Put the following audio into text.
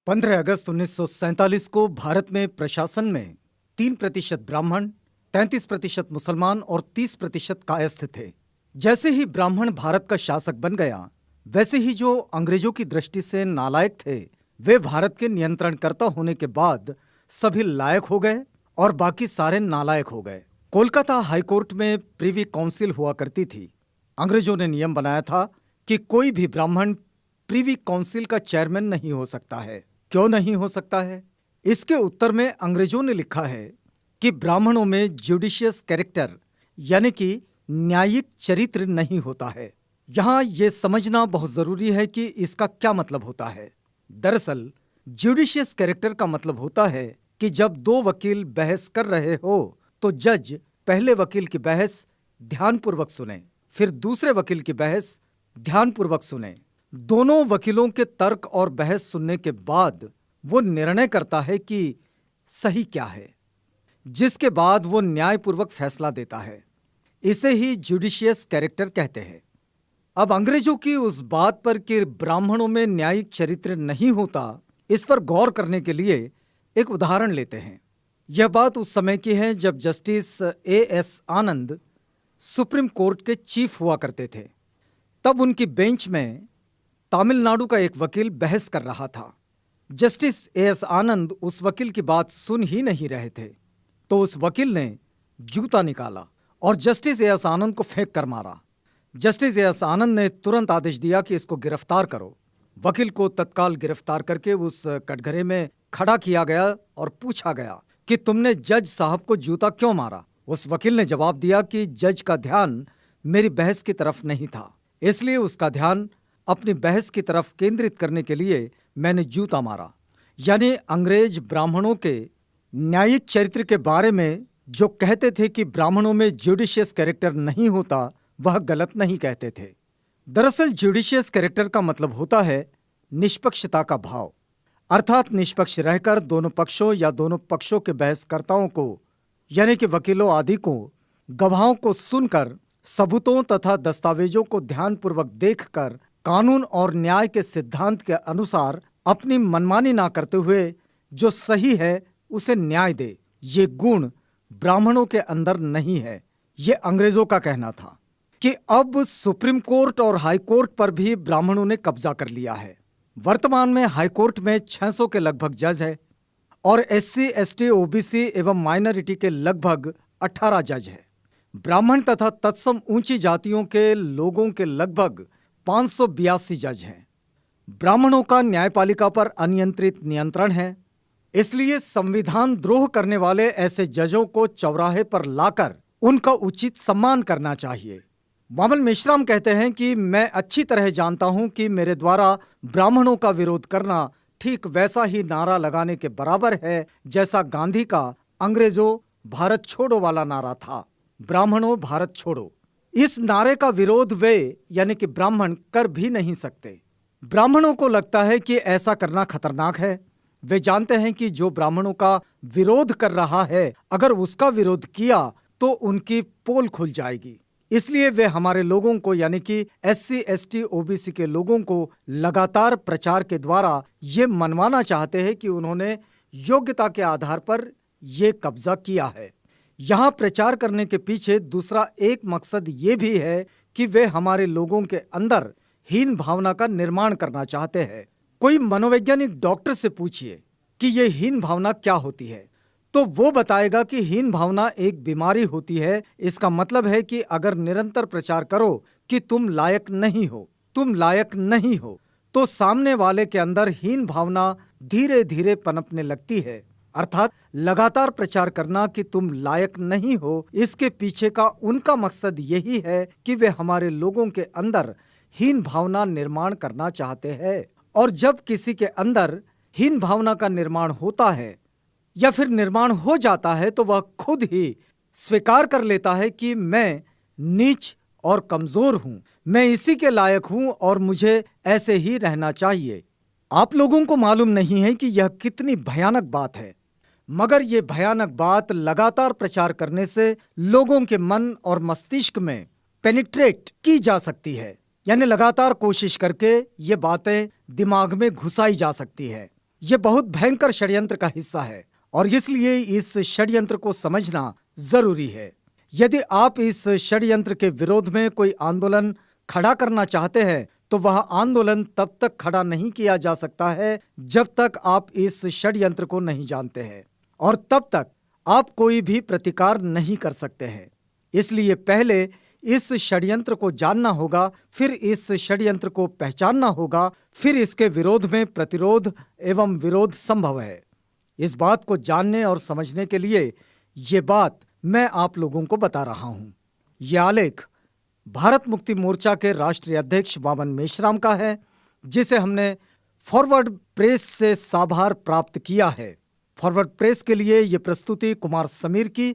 15 अगस्त 1947 को भारत में प्रशासन में 3% ब्राह्मण, 33% मुसलमान और 30% कायस्थ थे। जैसे ही ब्राह्मण भारत का शासक बन गया, वैसे ही जो अंग्रेजों की दृष्टि से नालायक थे, वे भारत के नियंत्रणकर्ता होने के बाद सभी लायक हो गए और बाकी सारे नालायक हो गए। कोलकाता हाईकोर्ट में प्रीवी काउंसिल हुआ करती थी। अंग्रेजों ने नियम बनाया था कि कोई भी ब्राह्मण प्रीवी काउंसिल का चेयरमैन नहीं हो सकता है। क्यों नहीं हो सकता है? इसके उत्तर में अंग्रेजों ने लिखा है कि ब्राह्मणों में जुडिशियस कैरेक्टर यानी कि न्यायिक चरित्र नहीं होता है। यहाँ ये समझना बहुत जरूरी है कि इसका क्या मतलब होता है। दरअसल जुडिशियस कैरेक्टर का मतलब होता है कि जब दो वकील बहस कर रहे हो तो जज पहले वकील की बहस ध्यानपूर्वक सुने, फिर दूसरे वकील की बहस ध्यानपूर्वक सुने। दोनों वकीलों के तर्क और बहस सुनने के बाद वो निर्णय करता है कि सही क्या है, जिसके बाद वो न्यायपूर्वक फैसला देता है। इसे ही जुडिशियस कैरेक्टर कहते हैं। अब अंग्रेजों की उस बात पर कि ब्राह्मणों में न्यायिक चरित्र नहीं होता, इस पर गौर करने के लिए एक उदाहरण लेते हैं। यह बात उस समय की है जब जस्टिस A.S. आनंद सुप्रीम कोर्ट के चीफ हुआ करते थे। तब उनकी बेंच में तमिलनाडु का एक वकील बहस कर रहा था। Justice A.S. आनंद उस वकील की बात सुन ही नहीं रहे थे, तो उस वकील ने जूता निकाला और जस्टिस A.S. आनंद को फेंक कर मारा। Justice A.S. आनंद ने तुरंत आदेश दिया कि इसको गिरफ्तार करो। वकील को तत्काल गिरफ्तार करके उस कटघरे में खड़ा किया गया और पूछा गया कि तुमने जज साहब को जूता क्यों मारा? उस वकील ने जवाब दिया कि जज का ध्यान मेरी बहस की तरफ नहीं था, इसलिए उसका ध्यान अपनी बहस की तरफ केंद्रित करने के लिए मैंने जूता मारा। यानी अंग्रेज ब्राह्मणों के न्यायिक चरित्र के बारे में जो कहते थे कि ब्राह्मणों में जुडिशियस कैरेक्टर नहीं होता, वह गलत नहीं कहते थे। दरअसल जुडिशियस कैरेक्टर का मतलब होता है निष्पक्षता का भाव, अर्थात निष्पक्ष रहकर दोनों पक्षों या दोनों पक्षों के बहसकर्ताओं को यानी कि वकीलों आदि को, गवाहों को सुनकर सबूतों तथा दस्तावेजों को ध्यानपूर्वक देखकर कानून और न्याय के सिद्धांत के अनुसार अपनी मनमानी ना करते हुए जो सही है उसे न्याय दे। ये गुण ब्राह्मणों के अंदर नहीं है। ये अंग्रेजों का कहना था कि अब सुप्रीम कोर्ट और हाई कोर्ट पर भी ब्राह्मणों ने कब्जा कर लिया है। वर्तमान में हाई कोर्ट में 600 के लगभग जज है और SC, ST, OBC एवं माइनॉरिटी के लगभग 18 जज है। ब्राह्मण तथा तत्सम ऊंची जातियों के लोगों के लगभग 582 जज हैं। ब्राह्मणों का न्यायपालिका पर अनियंत्रित नियंत्रण है, इसलिए संविधान द्रोह करने वाले ऐसे जजों को चौराहे पर लाकर उनका उचित सम्मान करना चाहिए। वामन मेश्राम कहते हैं कि मैं अच्छी तरह जानता हूं कि मेरे द्वारा ब्राह्मणों का विरोध करना ठीक वैसा ही नारा लगाने के बराबर है जैसा गांधी का अंग्रेजों भारत छोड़ो वाला नारा था, ब्राह्मणों भारत छोड़ो। इस नारे का विरोध वे यानी कि ब्राह्मण कर भी नहीं सकते। ब्राह्मणों को लगता है कि ऐसा करना खतरनाक है। वे जानते हैं कि जो ब्राह्मणों का विरोध कर रहा है, अगर उसका विरोध किया तो उनकी पोल खुल जाएगी। इसलिए वे हमारे लोगों को यानी कि SC, ST, OBC के लोगों को लगातार प्रचार के द्वारा ये मनवाना चाहते हैं कि उन्होंने योग्यता के आधार पर ये कब्जा किया है। यहाँ प्रचार करने के पीछे दूसरा एक मकसद ये भी है कि वे हमारे लोगों के अंदर हीन भावना का निर्माण करना चाहते हैं। कोई मनोवैज्ञानिक डॉक्टर से पूछिए कि ये हीन भावना क्या होती है, तो वो बताएगा कि हीन भावना एक बीमारी होती है। इसका मतलब है कि अगर निरंतर प्रचार करो कि तुम लायक नहीं हो, तुम लायक नहीं हो, तो सामने वाले के अंदर हीन भावना धीरे धीरे पनपने लगती है। अर्थात लगातार प्रचार करना कि तुम लायक नहीं हो, इसके पीछे का उनका मकसद यही है कि वे हमारे लोगों के अंदर हीन भावना निर्माण करना चाहते हैं। और जब किसी के अंदर हीन भावना का निर्माण होता है या फिर निर्माण हो जाता है, तो वह खुद ही स्वीकार कर लेता है कि मैं नीच और कमजोर हूं, मैं इसी के लायक हूं और मुझे ऐसे ही रहना चाहिए। आप लोगों को मालूम नहीं है कि यह कितनी भयानक बात है, मगर यह भयानक बात लगातार प्रचार करने से लोगों के मन और मस्तिष्क में पेनिट्रेट की जा सकती है, यानी लगातार कोशिश करके ये बातें दिमाग में घुसाई जा सकती है। ये बहुत भयंकर षड्यंत्र का हिस्सा है और इसलिए इस षड्यंत्र को समझना जरूरी है। यदि आप इस षड्यंत्र के विरोध में कोई आंदोलन खड़ा करना चाहते हैं तो वह आंदोलन तब तक खड़ा नहीं किया जा सकता है जब तक आप इस षड्यंत्र को नहीं जानते हैं, और तब तक आप कोई भी प्रतिकार नहीं कर सकते हैं। इसलिए पहले इस षड्यंत्र को जानना होगा, फिर इस षड्यंत्र को पहचानना होगा, फिर इसके विरोध में प्रतिरोध एवं विरोध संभव है। इस बात को जानने और समझने के लिए ये बात मैं आप लोगों को बता रहा हूं। यह आलेख भारत मुक्ति मोर्चा के राष्ट्रीय अध्यक्ष वामन मेश्राम का है, जिसे हमने फॉरवर्ड प्रेस से साभार प्राप्त किया है। फॉरवर्ड प्रेस के लिए यह प्रस्तुति कुमार समीर की